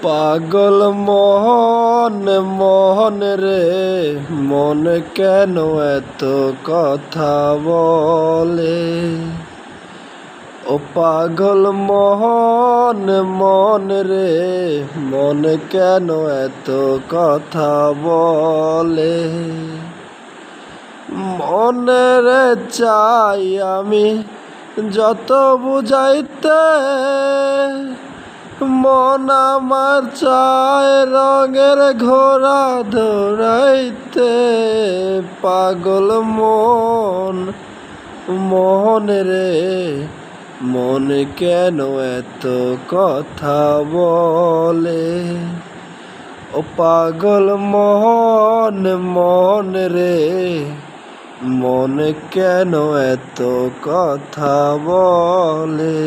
পাগল মোহন মোহন রে, মন কেন এত কথা বলে? ও পাগল মোহন মন রে, মন কেন এত কথা বলে? মনের চাই আমি যত বুঝাইতে, মন আমার চায় রঙের ঘোড়া দৌড়াইতে। পাগল মন মোহন রে, মন কেন এত কথা বলে? ও পাগল মোহন মন রে, মন কেন এত কথা বলে?